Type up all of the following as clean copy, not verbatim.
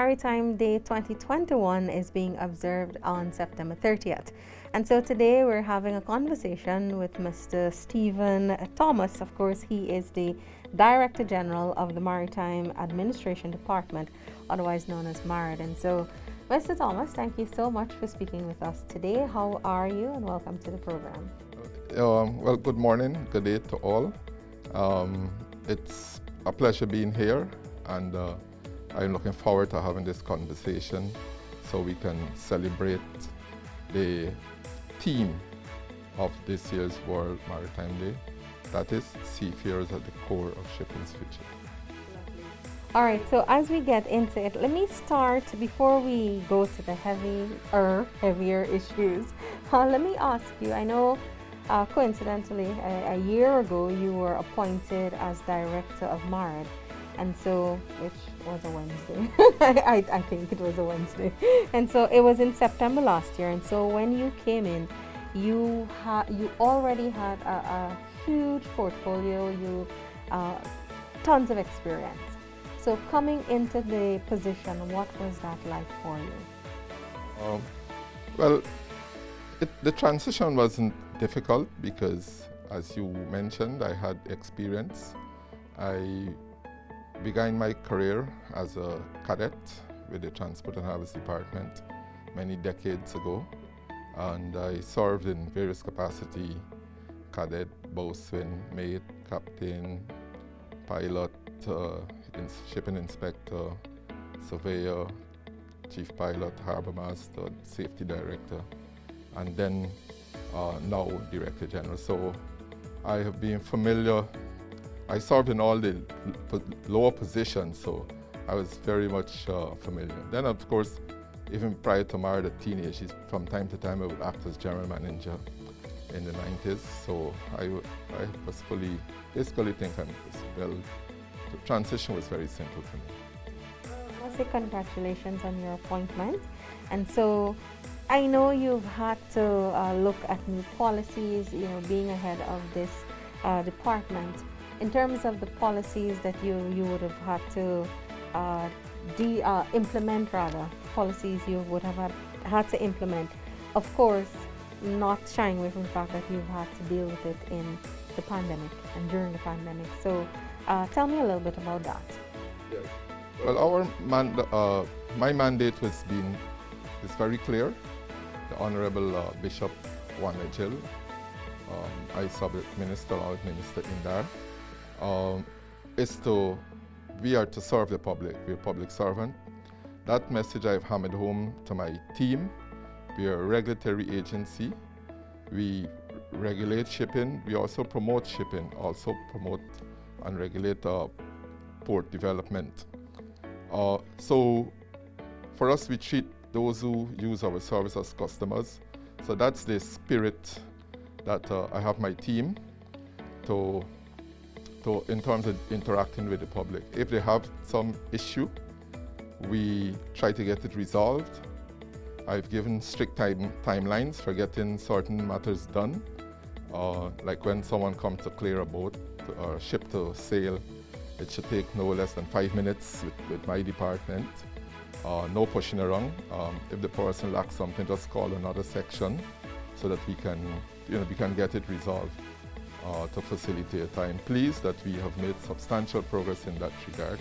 Maritime Day 2021 is being observed on September 30th. And so today we're having a conversation with Mr. Stephen Thomas. Of course, he is the Director General of the Maritime Administration Department, otherwise known as MARAD. And so, Mr. Thomas, thank you so much for speaking with us today. How are you, and welcome to the program. Well, good morning, good day to all. It's a pleasure being here, and I'm looking forward to having this conversation so we can celebrate the theme of this year's World Maritime Day, that is seafarers at the core of shipping's future. All right, so as we get into it, let me start, before we go to the heavier issues, let me ask you, I know coincidentally, a year ago you were appointed as Director of MARAD, and so, which was a Wednesday, I think it was a Wednesday, and so it was in September last year. And so when you came in, you already had a huge portfolio, tons of experience. So coming into the position, what was that like for you? Well, the transition wasn't difficult because, as you mentioned, I had experience. I began my career as a cadet with the Transport and Harvest Department many decades ago, and I served in various capacities: cadet, boatswain, mate, captain, pilot, shipping inspector, surveyor, chief pilot, harbor master, safety director, and then now Director General. So I have been familiar. I served in all the lower positions, so I was very much familiar. Then, of course, even prior to MARAD, a teenage, from time to time I would act as general manager in the 90s. So I was basically think well, the transition was very simple for me. I say congratulations on your appointment. And so I know you've had to look at new policies, being ahead of this department. In terms of the policies that you would have had to implement, policies you would have had to implement, of course, not shying away from the fact that you've had to deal with it in the pandemic and during the pandemic. So tell me a little bit about that. Yes. Well, my mandate is very clear. The Honorable Bishop Wanajil, I sub-minister or Minister Indar, we are to serve the public. We're a public servant. That message I've hammered home to my team. We are a regulatory agency. We regulate shipping. We also promote shipping, also promote and regulate port development. So for us, we treat those who use our service as customers. So that's the spirit that I have my team in terms of interacting with the public. If they have some issue, we try to get it resolved. I've given strict timelines for getting certain matters done. Like when someone comes to clear a boat or ship to sail, it should take no less than 5 minutes with my department. No pushing around. If the person lacks something, just call another section so that we can get it resolved to facilitate time. I'm pleased that we have made substantial progress in that regard.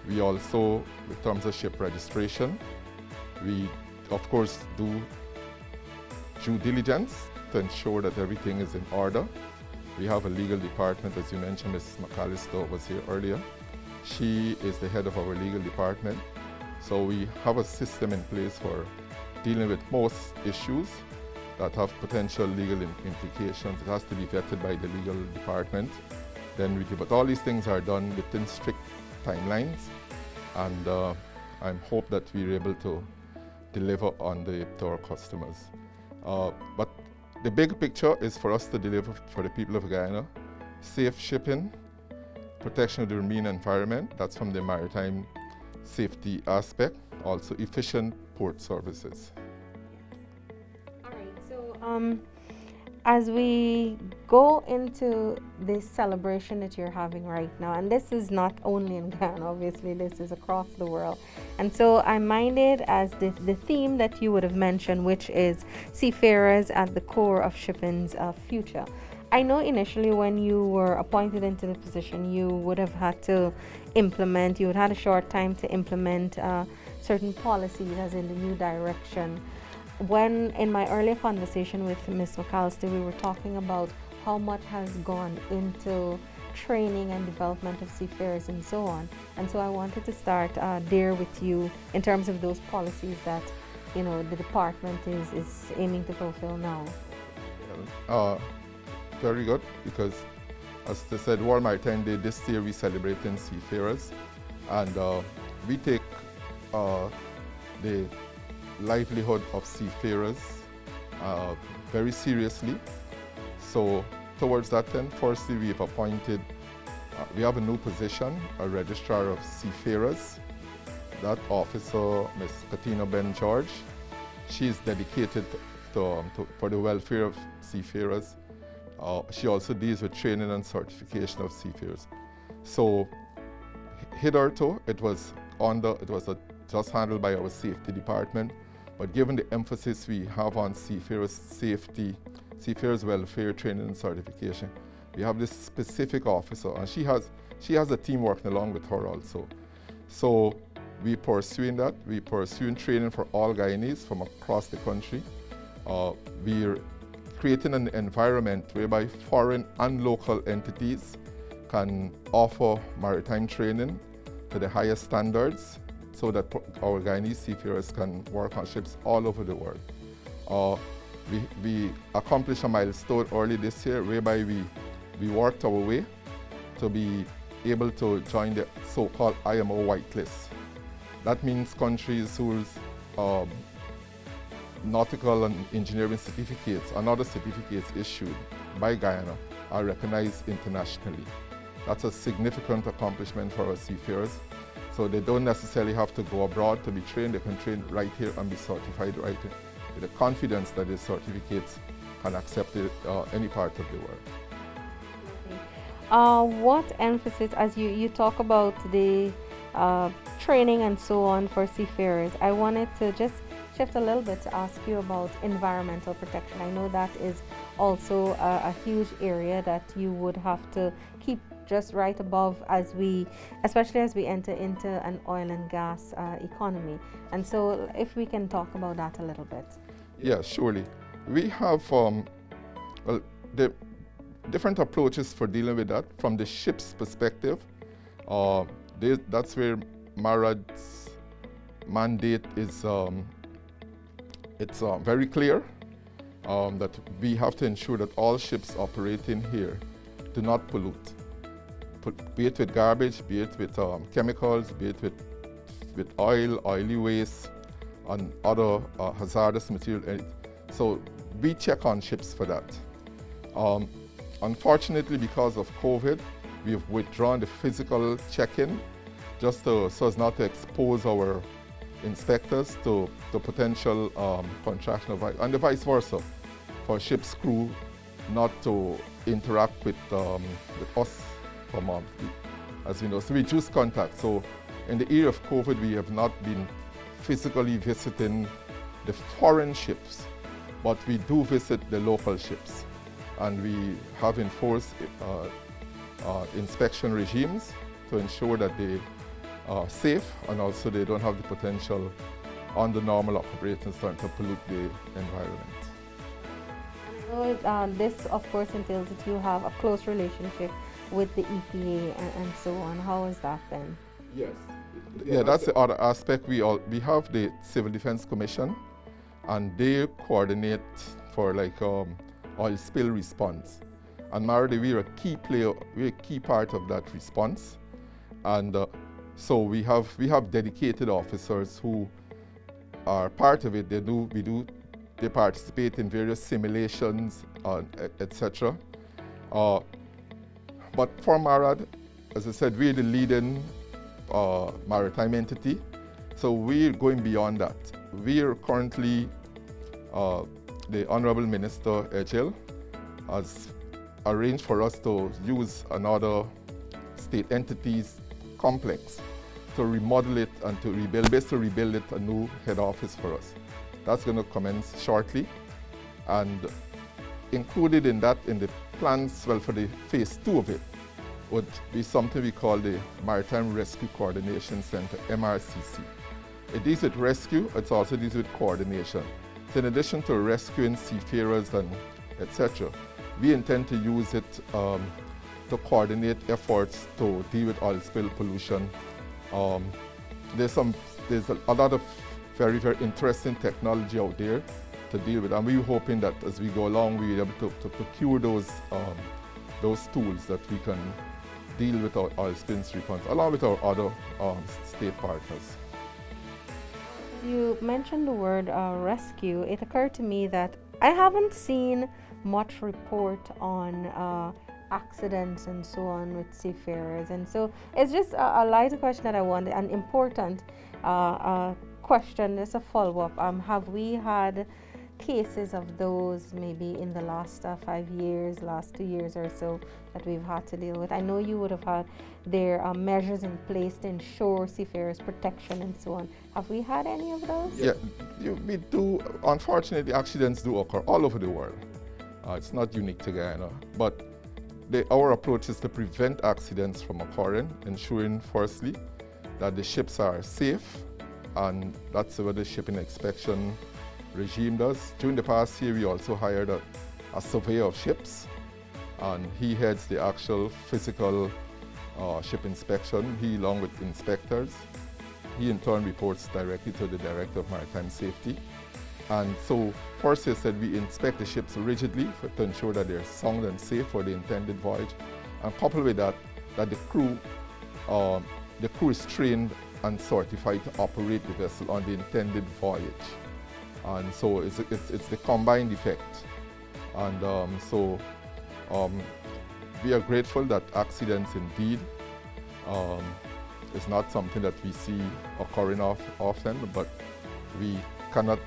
We also, in terms of ship registration, we of course do due diligence to ensure that everything is in order. We have a legal department, as you mentioned, Ms. McAllister was here earlier. She is the head of our legal department. So we have a system in place for dealing with most issues that have potential legal implications. It has to be vetted by the legal department. Then we do, but all these things are done within strict timelines, and I hope that we're able to deliver on to our customers. But the big picture is for us to deliver for the people of Guyana safe shipping, protection of the marine environment, that's from the maritime safety aspect, also efficient port services. All right, so as we go into this celebration that you're having right now, and this is not only in Ghana, obviously, this is across the world. And so I'm minded as the theme that you would have mentioned, which is seafarers at the core of shipping's future. I know initially when you were appointed into the position, you would have had to implement, you had had a short time to implement certain policies as in the new direction. When in my earlier conversation with Ms. McAllister, we were talking about how much has gone into training and development of seafarers and so on. And so I wanted to start there with you in terms of those policies that, you know, the department is aiming to fulfill now. Very good, because as they said, World Maritime Day, this year we celebrating seafarers, and we take the livelihood of seafarers very seriously. So towards that end, firstly we've appointed, we have a new position, a registrar of seafarers. That officer, Ms. Katina Ben George, she is dedicated for the welfare of seafarers. She also deals with training and certification of seafarers. So hitherto, it was just handled by our safety department, but given the emphasis we have on seafarers' safety, seafarers' welfare, training and certification, we have this specific officer, and she has a team working along with her also. So we're pursuing that. We're pursuing training for all Guyanese from across the country. We're creating an environment whereby foreign and local entities can offer maritime training to the highest standards so that our Guyanese seafarers can work on ships all over the world. We accomplished a milestone early this year whereby we worked our way to be able to join the so-called IMO whitelist. That means countries whose nautical and engineering certificates and other certificates issued by Guyana are recognized internationally. That's a significant accomplishment for our seafarers. So they don't necessarily have to go abroad to be trained. They can train right here and be certified right here with the confidence that the certificates can accept it, any part of the world. What emphasis, as you talk about the training and so on for seafarers, I wanted to just shift a little bit to ask you about environmental protection. I know that is also a huge area that you would have to keep just right above especially as we enter into an oil and gas economy. And so if we can talk about that a little bit. Yeah, surely. We have the different approaches for dealing with that. From the ship's perspective, that's where MARAD's mandate is very clear, that we have to ensure that all ships operating here do not pollute, be it with garbage, be it with chemicals, be it with oil, oily waste, and other hazardous material. So we check on ships for that. Unfortunately, because of COVID, we've withdrawn the physical check-in just so as not to expose our inspectors to potential contraction of virus, and the vice versa, for ship's crew not to interact with us from as we know. So we reduce contact. So in the era of COVID, we have not been physically visiting the foreign ships, but we do visit the local ships, and we have enforced inspection regimes to ensure that they are safe and also they don't have the potential on the normal operating time to pollute the environment. So this of course entails that you have a close relationship with the EPA and so on. How has that been? Yes. Yeah, that's the other aspect. We have the Civil Defense Commission, and they coordinate for like oil spill response. And Maradi, we're a key player, we're a key part of that response. And so we have dedicated officers who are part of it. They participate in various simulations, etc. But for MARAD, as I said, we're the leading maritime entity. So we're going beyond that. We are currently, the Honorable Minister Ejel has arranged for us to use another state entity's complex to remodel it and to rebuild, basically rebuild it a new head office for us. That's going to commence shortly, and included in that, in the plans, well, for the phase 2 of it, would be something we call the Maritime Rescue Coordination Center, MRCC. It deals with rescue, it also deals with coordination. So in addition to rescuing seafarers and etc., we intend to use it to coordinate efforts to deal with oil spill pollution. There's a lot of very, very interesting technology out there to deal with, and we're hoping that as we go along, we'll be able to procure those tools that we can deal with our oil spills response, along with our other state partners. You mentioned the word rescue. It occurred to me that I haven't seen much report on accidents and so on with seafarers, and so it's just a lighter question that I want, an important question. It's a follow-up. Have we had cases of those maybe in the last 5 years, last 2 years or so that we've had to deal with? I know you would have had their measures in place to ensure seafarers' protection and so on. Have we had any of those? Yeah, we do. Unfortunately, accidents do occur all over the world. It's not unique to Guyana, but our approach is to prevent accidents from occurring, ensuring firstly that the ships are safe, and that's what the shipping inspection regime does. During the past year, we also hired a surveyor of ships, and he heads the actual physical ship inspection, he along with inspectors. He in turn reports directly to the Director of Maritime Safety. And so first I said we inspect the ships rigidly to ensure that they're sound and safe for the intended voyage. And coupled with that, that the crew is trained and certified to operate the vessel on the intended voyage. And so it's the combined effect. And we are grateful that accidents indeed is not something that we see occurring often, but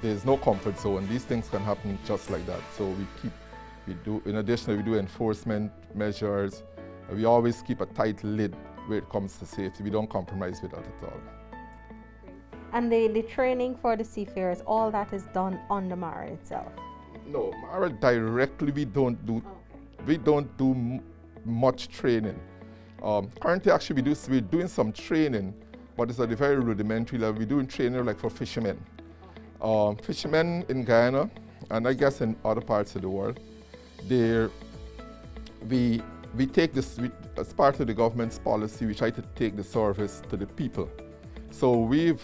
there's no comfort zone. These things can happen just like that. So in addition, we do enforcement measures. We always keep a tight lid when it comes to safety. We don't compromise with that at all. And the training for the seafarers, all that is done on the Mara itself? No, Mara directly we don't do much training. Currently, actually, we're doing some training, but it's at a very rudimentary level. We're doing training like for fishermen. Fishermen in Guyana, and I guess in other parts of the world, we take this, as part of the government's policy, we try to take the service to the people. So we're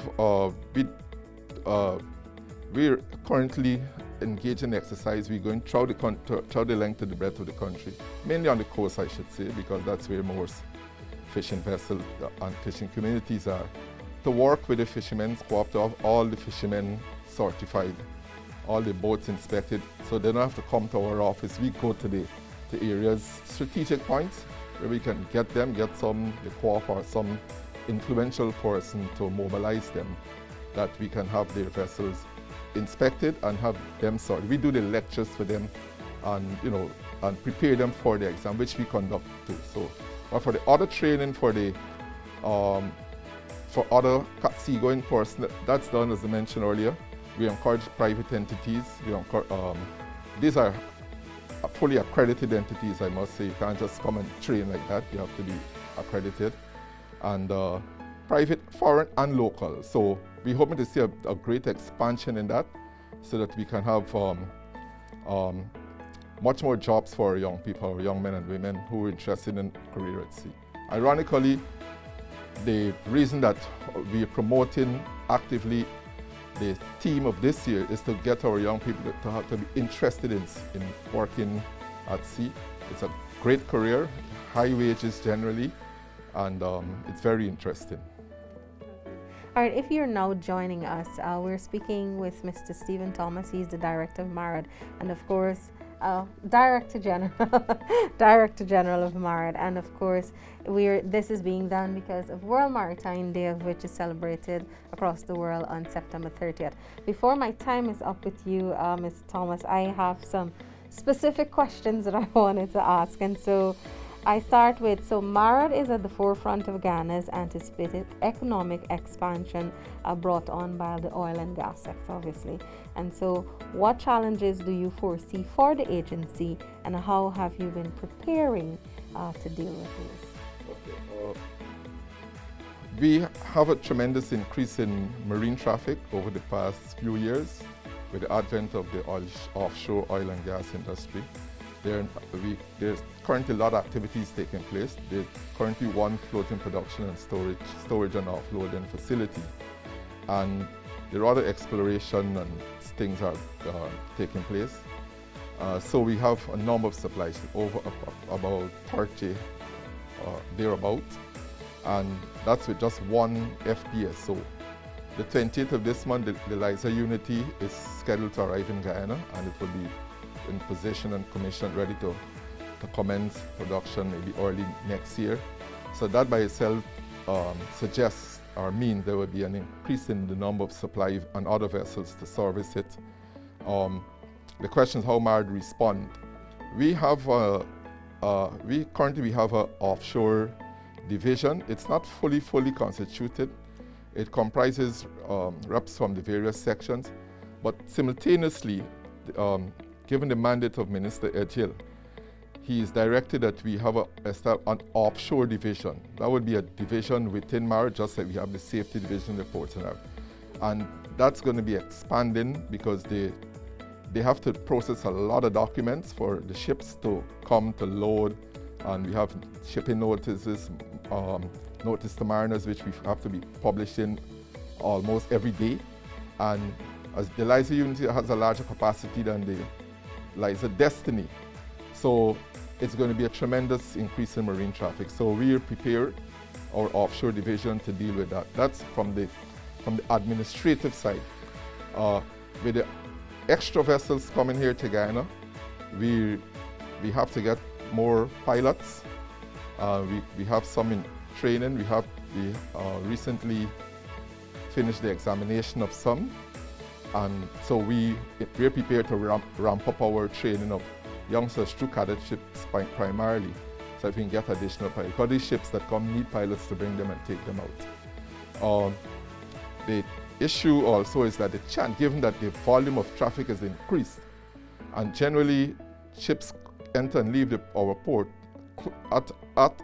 currently engaged in exercise. We're going through the length and the breadth of the country, mainly on the coast, I should say, because that's where most fishing vessels and fishing communities are, to work with the fishermen, to have all the fishermen certified, all the boats inspected, so they don't have to come to our office. We go to the areas, strategic points, where we can get the co-op or some influential person to mobilize them, that we can have their vessels inspected and have them sorted. We do the lectures for them, and and prepare them for the exam, which we conduct too. So, but for the other training for other seagoing personnel, that's done as I mentioned earlier. We encourage private entities. These are fully accredited entities, I must say. You can't just come and train like that. You have to be accredited. And private, foreign, and local. So we're hoping to see a great expansion in that, so that we can have much more jobs for young people, young men and women who are interested in a career at sea. Ironically, the reason that we are promoting actively the theme of this year is to get our young people to be interested in working at sea. It's a great career, high wages generally, and it's very interesting. All right, if you're now joining us, we're speaking with Mr. Stephen Thomas. He's the Director of MARAD, and of course, Director General of MARAD. And of course, this is being done because of World Maritime Day, of which is celebrated across the world on September 30th. Before my time is up with you, Mr. Thomas, I have some specific questions that I wanted to ask. And so I start with, so MARAD is at the forefront of Ghana's anticipated economic expansion brought on by the oil and gas sector, obviously. And so what challenges do you foresee for the agency, and how have you been preparing to deal with these? Okay. We have a tremendous increase in marine traffic over the past few years with the advent of the offshore oil and gas industry. There's currently a lot of activities taking place. There's currently one floating production and storage and offloading facility. And there are other exploration and things are taking place. So we have a number of supplies, over about 30 thereabout. And that's with just one FPSO. The 20th of this month, the Liza Unity is scheduled to arrive in Guyana, and it will be in position and commissioned, ready to commence production maybe early next year. So that by itself suggests or means there will be an increase in the number of supply and other vessels to service it. The question is how MARAD respond. We currently have an offshore division. It's not fully constituted. It comprises reps from the various sections, but simultaneously, given the mandate of Minister Edghill, he is directed that we have an offshore division. That would be a division within MARAD, just like we have the safety division, the ports and everything. And that's going to be expanding because they have to process a lot of documents for the ships to come to load, and we have shipping notices, notice to mariners, which we have to be publishing almost every day. And as the Liza Unity has a larger capacity than the Liza Destiny, so it's going to be a tremendous increase in marine traffic. So we are prepared, our offshore division, to deal with that. That's from the administrative side. With the extra vessels coming here to Guyana, we have to get more pilots. We have some in training. We recently finished the examination of some, and so we're prepared to ramp up our training of youngsters through cadetships primarily, so if we can get additional pilots. Because these ships that come need pilots to bring them and take them out. The issue also is that given that the volume of traffic has increased, and generally ships enter and leave our port at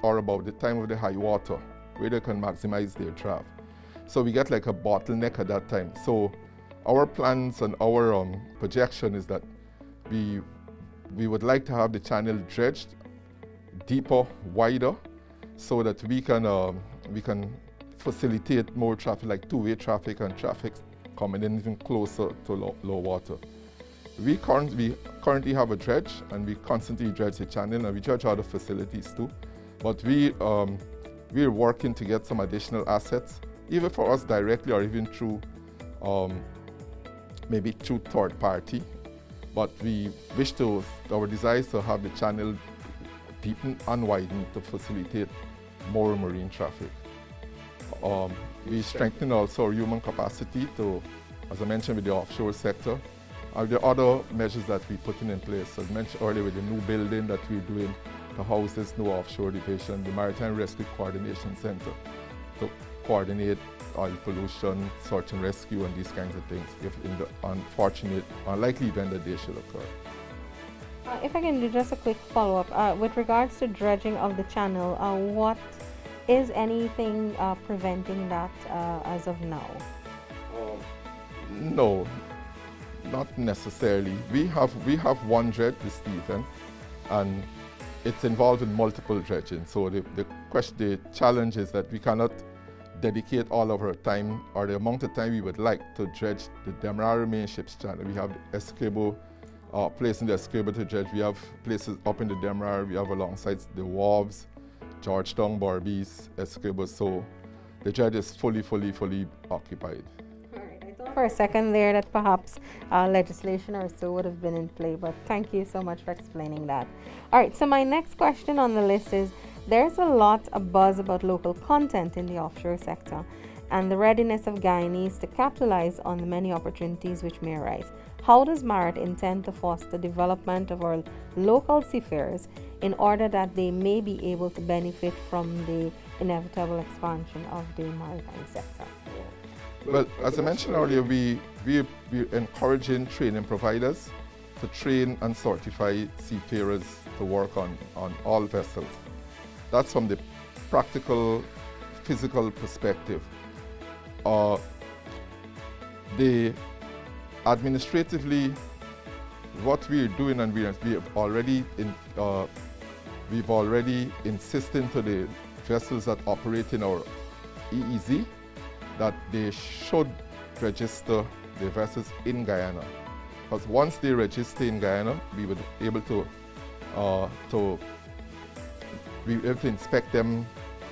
or about the time of the high water, where they can maximize their draft. So we get like a bottleneck at that time. So our plans and our projection is that we would like to have the channel dredged deeper, wider, so that we can facilitate more traffic, like two-way traffic and traffic coming in even closer to low water. We currently have a dredge, and we constantly dredge the channel, and we dredge other facilities too. But we're working to get some additional assets, either for us directly or even through maybe through third party. But our desire is to have the channel deepened and widened to facilitate more marine traffic. We strengthen also our human capacity to, as I mentioned, with the offshore sector. There are other measures that we're putting in place. As mentioned earlier, with the new building that we're doing to house this new offshore division, the Maritime Rescue Coordination Center, to coordinate oil pollution, search and rescue, and these kinds of things, if in the unlikely event that they should occur. If I can do just a quick follow-up, with regards to dredging of the channel, what is anything preventing that as of now? No, not necessarily. We have one dredge, the Stephen, and it's involved in multiple dredging. So the challenge is that we cannot dedicate all of our time or the amount of time we would like to dredge the Demerara main ships channel. We have the Essequibo, place in the Essequibo to dredge. We have places up in the Demerara. We have alongside the wharves, Georgetown, Barbies, Essequibo. So the dredge is fully occupied. For a second there that perhaps legislation or so would have been in play, but thank you so much for explaining that. All right, so my next question on the list is, there's a lot of buzz about local content in the offshore sector. and the readiness of Guyanese to capitalize on the many opportunities which may arise. How does MARIT intend to foster development of our local seafarers in order that they may be able to benefit from the inevitable expansion of the maritime sector? Well, as I mentioned earlier, we're encouraging training providers to train and certify seafarers to work on all vessels. That's from the practical, physical perspective. The administratively, what we're doing, and we've already insisted to the vessels that operate in our EEZ that they should register the vessels in Guyana. Because once they register in Guyana, we would be able to inspect them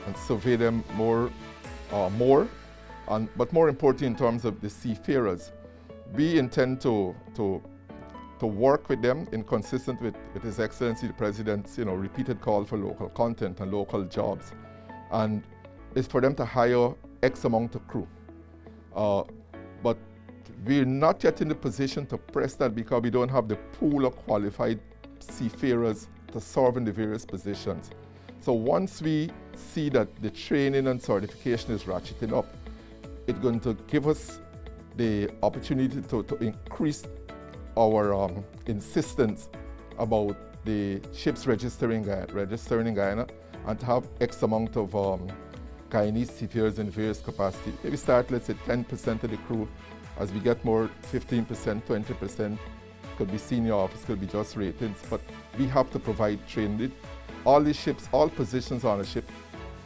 and survey them more, but more importantly in terms of the seafarers. We intend to work with them in consistent with His Excellency the President's repeated call for local content and local jobs, and it's for them to hire X amount of crew. But we're not yet in the position to press that because we don't have the pool of qualified seafarers to serve in the various positions. So once we see that the training and certification is ratcheting up, it's going to give us the opportunity to increase our insistence about the ships registering in Guyana, and to have X amount of Guyanese seafarers in various capacities. Maybe start, let's say, 10% of the crew. As we get more, 15%, 20%, could be senior officers, could be just ratings, but we have to provide training. All these ships, all positions on a ship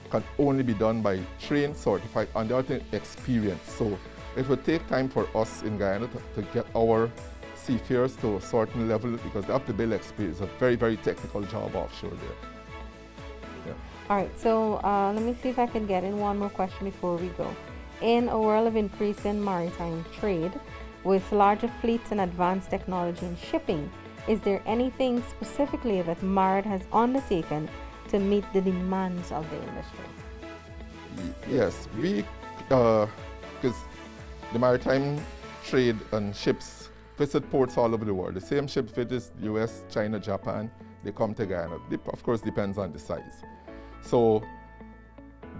can only be done by trained, certified, and the other thing, experience. So it will take time for us in Guyana to get our seafarers to a certain level because they have to build experience. It's a very, very technical job offshore there. Yeah. All right, so let me see if I can get in one more question before we go. In a world of increasing maritime trade, with larger fleets and advanced technology in shipping, is there anything specifically that MARIT has undertaken to meet the demands of the industry? Yes, because the maritime trade and ships visit ports all over the world. The same ships visit US, China, Japan, they come to Guyana. Of course, depends on the size. So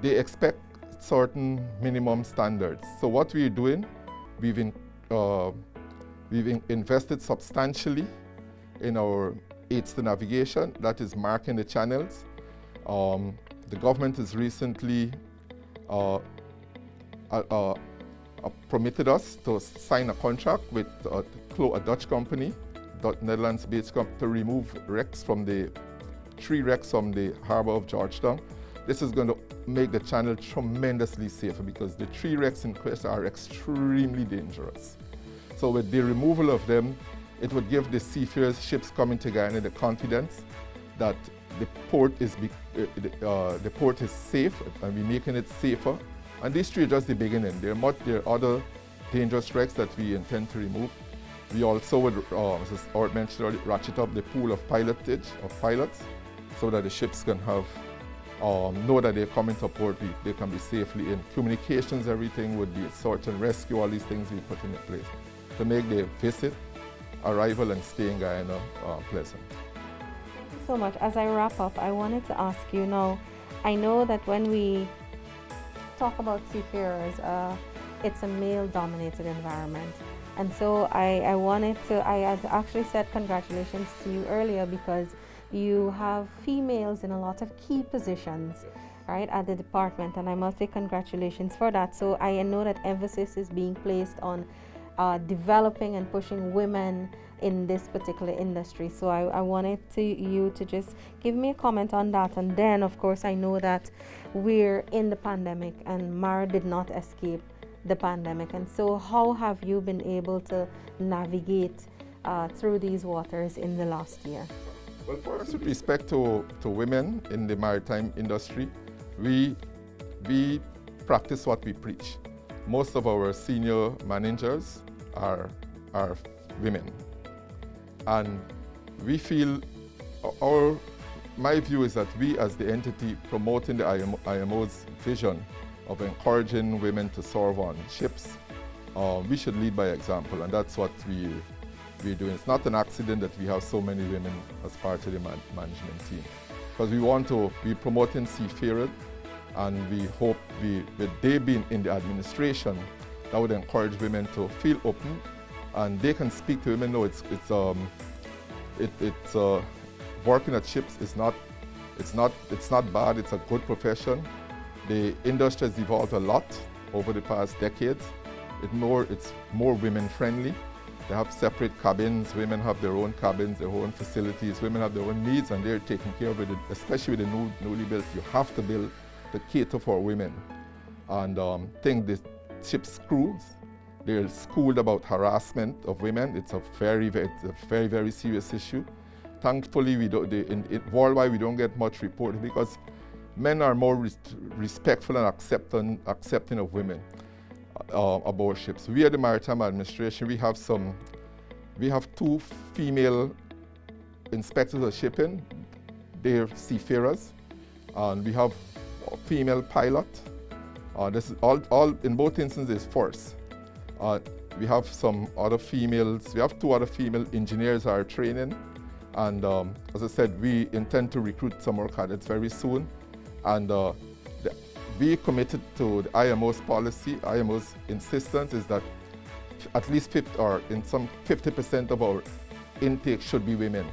they expect certain minimum standards. So what we're doing, we've invested substantially in our aids to navigation, that is marking the channels. The government has recently permitted us to sign a contract with a Dutch company, Netherlands-based company, to remove wrecks from the 3 wrecks from the harbor of Georgetown. This is going to make the channel tremendously safer because the 3 wrecks in question are extremely dangerous. So with the removal of them, it would give the seafarers, ships coming to Guyana, the confidence that the port is safe, and we're making it safer. And these 3 are just the beginning. There are other dangerous wrecks that we intend to remove. We also would, as Art mentioned earlier, ratchet up the pool of pilots so that the ships can have know that they're coming to port, they can be safely in. Communications, everything would be search and rescue, all these things we put in place to make the visit, arrival, and stay in Guyana pleasant. Thank you so much. As I wrap up, I wanted to ask you now, I know that when we talk about seafarers, it's a male-dominated environment. And so I had actually said congratulations to you earlier because you have females in a lot of key positions, right, at the department, and I must say congratulations for that. So I know that emphasis is being placed on developing and pushing women in this particular industry. So I wanted you to just give me a comment on that. And then, of course, I know that we're in the pandemic and MARIT did not escape the pandemic. And so how have you been able to navigate through these waters in the last year? Well, first, with respect to women in the maritime industry, we practice what we preach. Most of our senior managers are women. And we feel, my view is that we as the entity promoting the IMO's vision of encouraging women to serve on ships. We should lead by example, and that's what we're doing. It's not an accident that we have so many women as part of the management team, because we want to be promoting seafarers, and we hope with they being in the administration, that would encourage women to feel open, and they can speak to women. No, it's working at ships is not bad. It's a good profession. The industry has evolved a lot over the past decades. It's more women friendly. They have separate cabins. Women have their own cabins, their own facilities. Women have their own needs, and they're taken care of it. Especially with the newly built, you have to build to cater for women. And think the ship's crews, they're schooled about harassment of women. It's a very serious issue. Thankfully, worldwide we don't get much reporting, because men are more respectful and accepting of women aboard ships. We at the Maritime Administration, we have 2 female inspectors of shipping. They're seafarers, and we have a female pilot. This is all in both instances first. We have some other females. We have 2 other female engineers are training, and as I said, we intend to recruit some more cadets very soon. And we committed to the IMO's policy. IMO's insistence is that at least 50% of our intake should be women.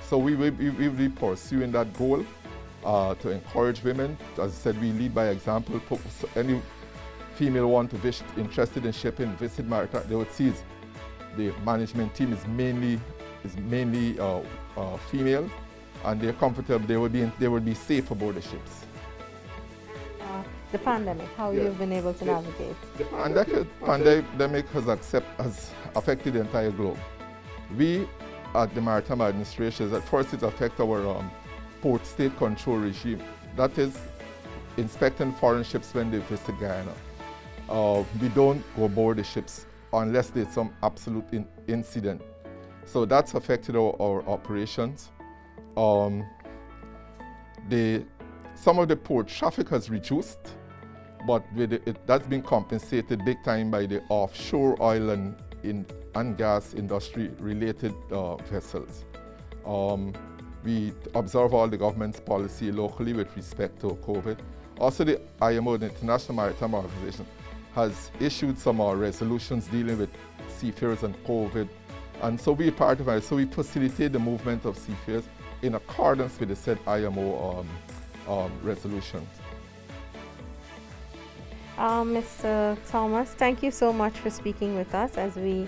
So we will be pursuing that goal to encourage women. As I said, we lead by example. So any female interested in shipping, visit Maritime, they would see the management team is mainly female, and they're comfortable. They will be safe aboard the ships. The pandemic, how you've been able to navigate? The pandemic has affected the entire globe. We at the Maritime Administration, at first it affected our port state control regime. That is inspecting foreign ships when they visit Guyana. We don't go aboard the ships unless there's some absolute incident. So that's affected our operations. Some of the port traffic has reduced, but that's been compensated big time by the offshore oil and gas industry related vessels. We observe all the government's policy locally with respect to COVID. Also, the IMO, the International Maritime Organization, has issued some resolutions dealing with seafarers and COVID. And so we're part of it. So we facilitate the movement of seafarers in accordance with the said IMO resolutions. Mr. Thomas, thank you so much for speaking with us as we,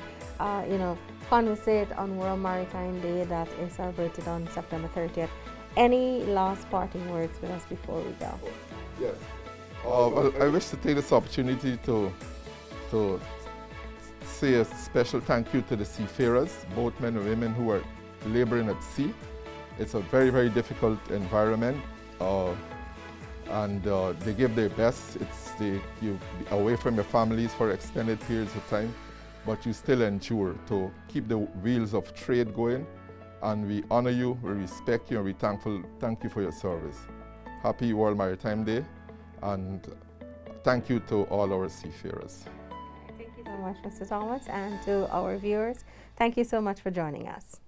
conversate on World Maritime Day that is celebrated on September 30th. Any last parting words with us before we go? Yes. Well, I wish to take this opportunity to say a special thank you to the seafarers, both men and women who are laboring at sea. It's a very, very difficult environment, and they give their best. You're away from your families for extended periods of time, but you still endure to keep the wheels of trade going. And we honor you, we respect you, and we thank you for your service. Happy World Maritime Day, and thank you to all our seafarers. Thank you so much, Mr. Thomas, and to our viewers, thank you so much for joining us.